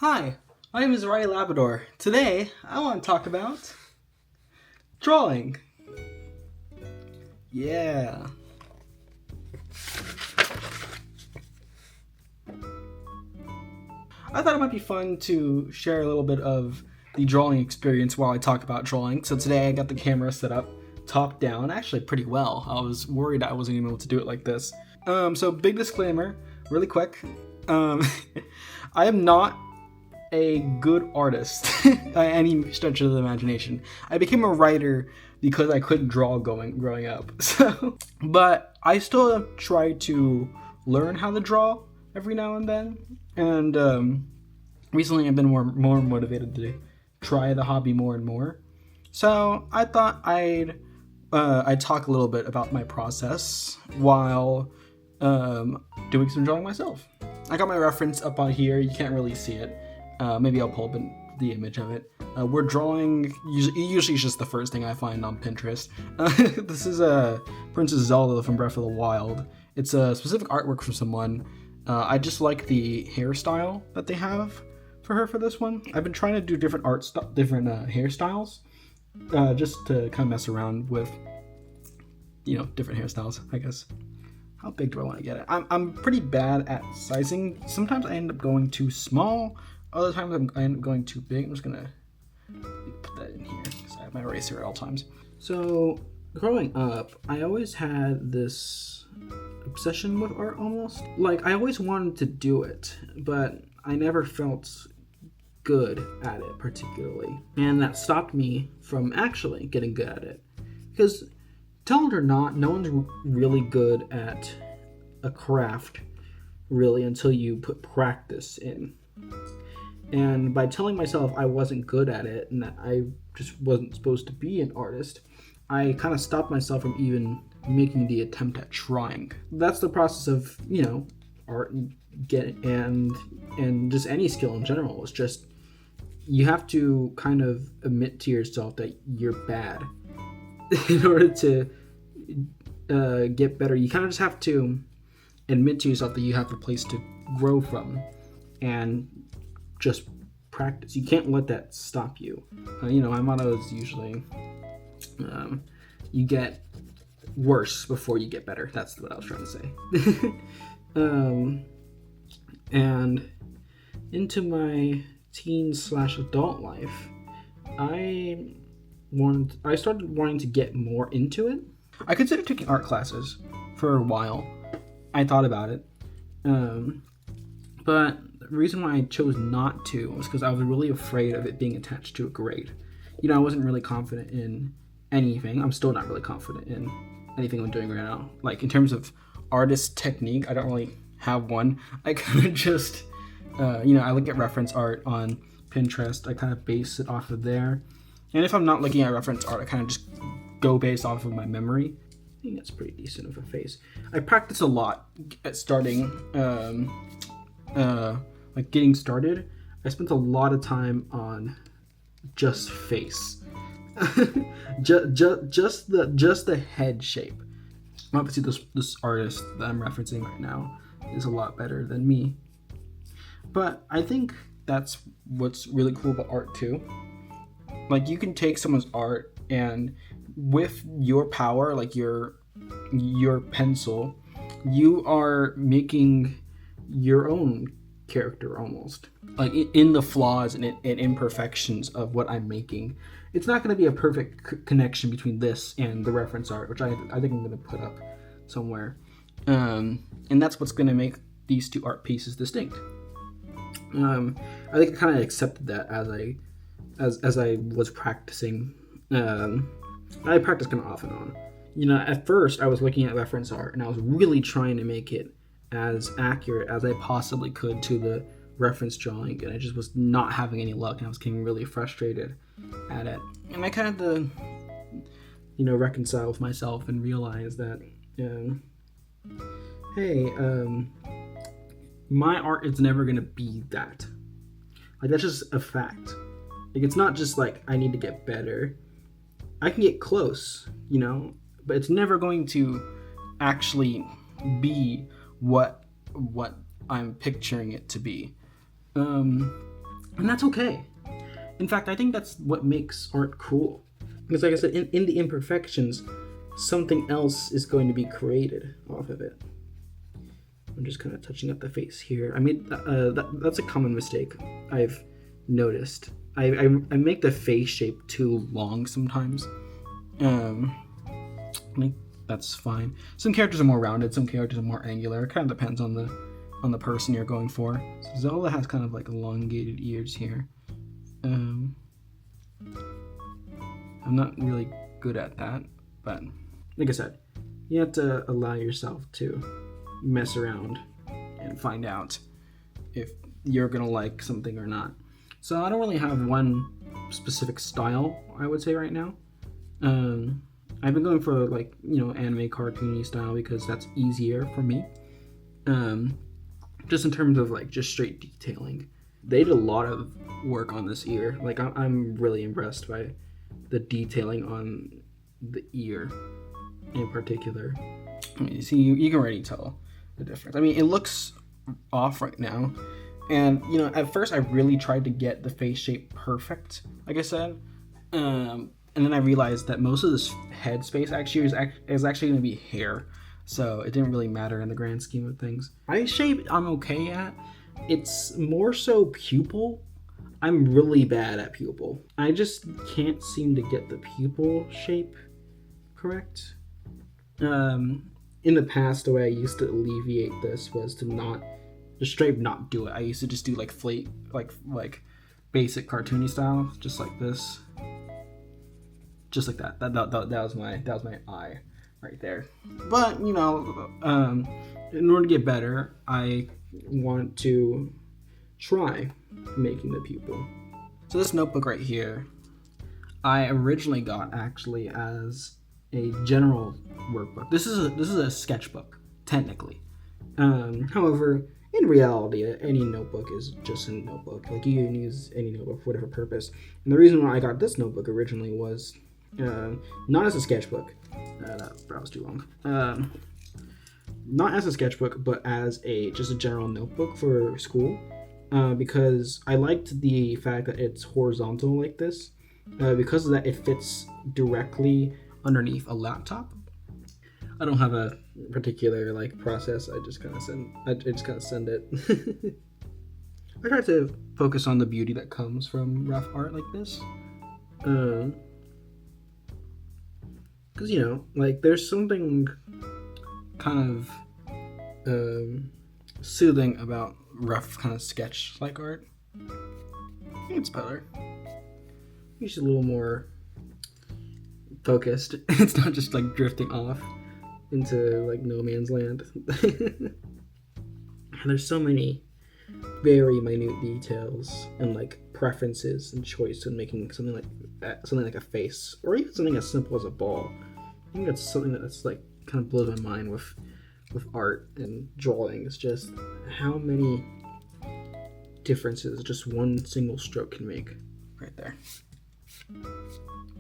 Hi, my name is Ray Labrador. Today, I want to talk about drawing. Yeah. I thought it might be fun to share a little bit of the drawing experience while I talk about drawing. So today I got the camera set up top down, actually pretty well. I was worried I wasn't even able to do it like this. So big disclaimer, really quick. Um, I am not a good artist by any stretch of the imagination. I became a writer because I couldn't draw growing up. But I still try to learn how to draw every now and then. And recently, I've been more motivated to try the hobby more and more. So I thought I'd talk a little bit about my process while doing some drawing myself. I got my reference up on here. You can't really see it. Maybe I'll pull up the image of it. We're drawing, usually it's just the first thing I find on Pinterest. This is Princess Zelda from Breath of the Wild. It's a specific artwork from someone. I just like the hairstyle that they have for her for this one. I've been trying to do different hairstyles, just to kind of mess around with, different hairstyles, I guess. How big do I want to get it? I'm pretty bad at sizing. Sometimes I end up going too small. Other times I end up going too big. I'm just gonna put that in here because I have my eraser at all times. So growing up, I always had this obsession with art almost. Like I always wanted to do it, but I never felt good at it particularly. And that stopped me from actually getting good at it. Because tell it or not, no one's really good at a craft really until you put practice in. And by telling myself I wasn't good at it and that I just wasn't supposed to be an artist, I kind of stopped myself from even making the attempt at trying. That's the process of, art and just any skill in general. It's just you have to kind of admit to yourself that you're bad in order to get better. You kind of just have to admit to yourself that you have a place to grow from and just practice. You can't let that stop you. My motto is usually you get worse before you get better. That's what I was trying to say. And into my teen/adult life, I started wanting to get more into it. I considered taking art classes for a while. I thought about it. But the reason why I chose not to was because I was really afraid of it being attached to a grade. I wasn't really confident in anything. I'm still not really confident in anything I'm doing right now. Like in terms of artist technique, I don't really have one. I kind of just, I look at reference art on Pinterest. I kind of base it off of there. And if I'm not looking at reference art, I kind of just go based off of my memory. I think that's pretty decent of a face. I practice a lot at starting, getting started. I spent a lot of time on just face. just the head shape. Obviously, this artist that I'm referencing right now is a lot better than me. But I think that's what's really cool about art too. Like you can take someone's art and with your power, like your pencil, you are making your own character almost. Like in the flaws and imperfections of what I'm making. It's not going to be a perfect connection between this and the reference art, which I think I'm going to put up somewhere. And that's what's going to make these two art pieces distinct. I think I kind of accepted that as I was practicing. I practiced kind of off and on. At first I was looking at reference art and I was really trying to make it as accurate as I possibly could to the reference drawing, and I just was not having any luck, and I was getting really frustrated at it. And I kind of had to, reconcile with myself and realize that, my art is never going to be that. Like, that's just a fact. Like, it's not just like I need to get better. I can get close, but it's never going to actually be what I'm picturing it to be. And that's okay. In fact, I think that's what makes art cool. Because like I said, in the imperfections, something else is going to be created off of it. I'm just kind of touching up the face here. I mean, that's a common mistake I've noticed. I make the face shape too long sometimes. I think that's fine. Some characters are more rounded, some characters are more angular. It kind of depends on the person you're going for. So Zelda has kind of like elongated ears here. I'm not really good at that, but like I said, you have to allow yourself to mess around and find out if you're gonna like something or not. So I don't really have one specific style, I would say right now. I've been going for like, anime cartoony style because that's easier for me. Just in terms of like just straight detailing. They did a lot of work on this ear. Like I'm really impressed by the detailing on the ear in particular. You see, you can already tell the difference. I mean, it looks off right now. And, at first I really tried to get the face shape perfect, like I said. And then I realized that most of this head space actually is actually going to be hair. So it didn't really matter in the grand scheme of things. Eye shape, I'm okay at. It's more so pupil. I'm really bad at pupil. I just can't seem to get the pupil shape correct. In the past, the way I used to alleviate this was to just straight not do it. I used to just do like basic cartoony style, just like this, just like that. That was my eye right there. But in order to get better, I want to try making the pupil. So this notebook right here, I originally got actually as a general workbook. This is a sketchbook technically. However, in reality, any notebook is just a notebook. Like, you can use any notebook for whatever purpose. And the reason why I got this notebook originally was not as a sketchbook. That was too long. Not as a sketchbook, but as just a general notebook for school. Because I liked the fact that it's horizontal like this. Because of that, it fits directly underneath a laptop. I don't have a particular process. I just kind of send it. I try to focus on the beauty that comes from rough art like this, because there's something kind of soothing about rough kind of sketch like art. I think it's better. It's a little more focused. It's not just drifting off into no man's land. There's so many very minute details and preferences and choice in making something like a face, or even something as simple as a ball. I think that's something that's kind of blows my mind with art and drawing. It's just how many differences just one single stroke can make right there.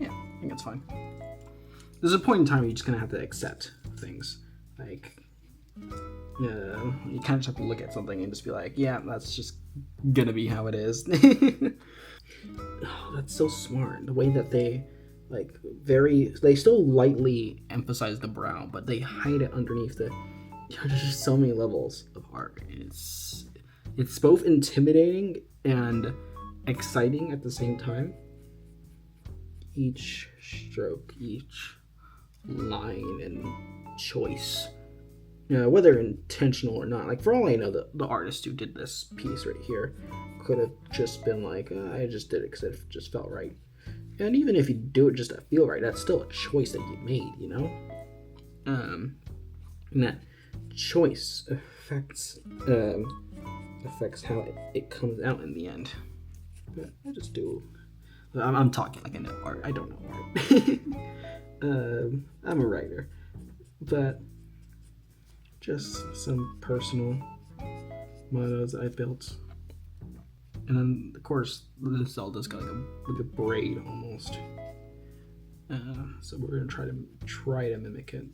Yeah, I think it's fine. There's a point in time where you just have to accept things. You kind of just have to look at something and just be like, yeah, that's just gonna be how it is. Oh, that's so smart. The way that they they still lightly emphasize the brow, but they hide it underneath there's just so many levels of art. It's both intimidating and exciting at the same time. Each stroke, each line and choice, whether intentional or not. For all I know, the artist who did this piece right here could have just been I just did it because it just felt right. And even if you do it just to feel right, that's still a choice that you made, and that choice affects how it comes out in the end. But I just do. I'm talking like I know art. I don't know art. I'm a writer, but just some personal mottos I built. And then, of course, this Zelda's got like a braid almost. So we're gonna try to mimic it.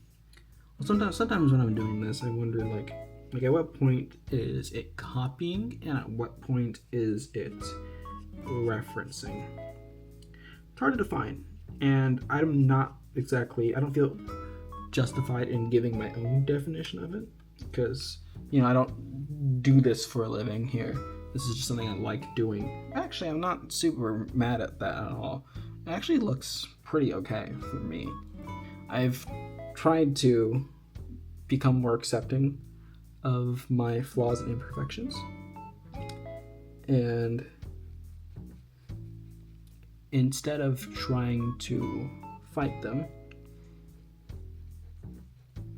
Well, sometimes when I'm doing this, I wonder at what point is it copying, and at what point is it referencing? It's hard to define, and I don't feel justified in giving my own definition of it, because, I don't do this for a living here. This is just something I like doing. Actually, I'm not super mad at that at all. It actually looks pretty okay for me. I've tried to become more accepting of my flaws and imperfections, and instead of trying to fight them,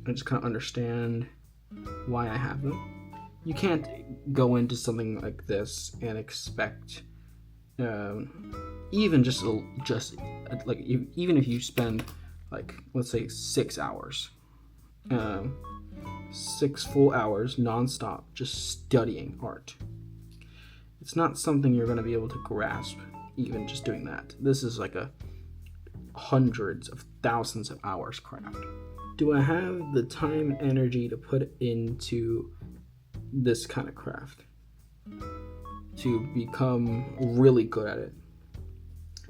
I just kind of understand why I have them. You can't go into something like this and expect, even even if you spend, like, let's say 6 hours, 6 full hours nonstop just studying art. It's not something you're going to be able to grasp even just doing that. This is like a hundreds of thousands of hours craft. Do I have the time and energy to put into this kind of craft to become really good at it?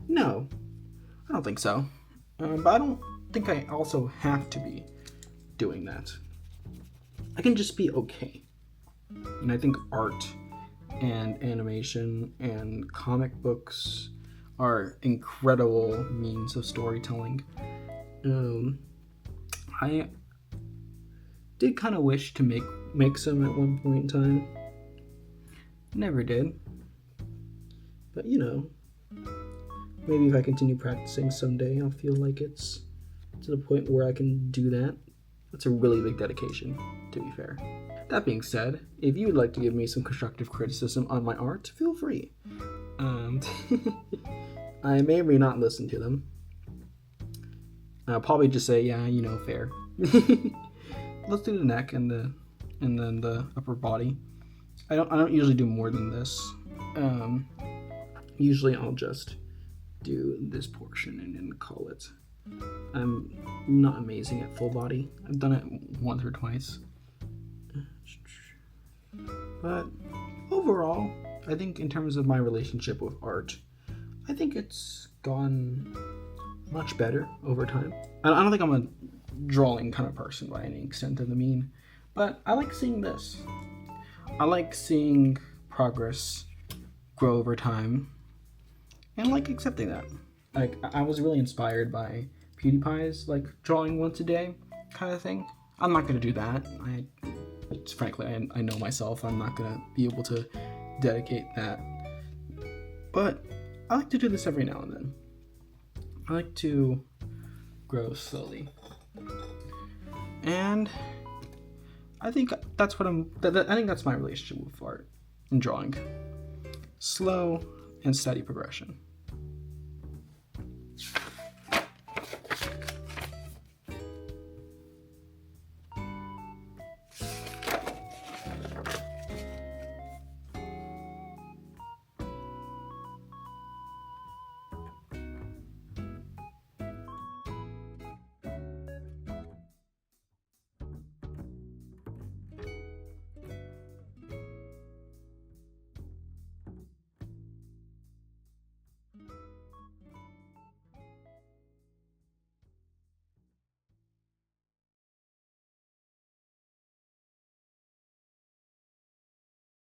No, I don't think so. But I don't think I also have to be doing that. I can just be okay. And I think art and animation and comic books are incredible means of storytelling. I did kind of wish to make some at one point in time. Never did. But maybe if I continue practicing someday, I'll feel like it's to the point where I can do that. That's a really big dedication, to be fair. That being said, if you would like to give me some constructive criticism on my art, feel free. I may or may not listen to them. I'll probably just say, yeah, fair. Let's do the neck and then the upper body. I don't usually do more than this. Usually I'll just do this portion and then call it. I'm not amazing at full body. I've done it once or twice. But overall, I think in terms of my relationship with art, I think it's gone much better over time. I don't think I'm a drawing kind of person by any extent of the mean, but I like seeing this. I like seeing progress grow over time, and like accepting that. Like, I was really inspired by PewDiePie's like drawing once a day kind of thing. I'm not gonna do that. Frankly, I know myself. I'm not gonna be able to dedicate that. But I like to do this every now and then. I like to grow slowly, and I think that's I think that's my relationship with art and drawing. Slow and steady progression.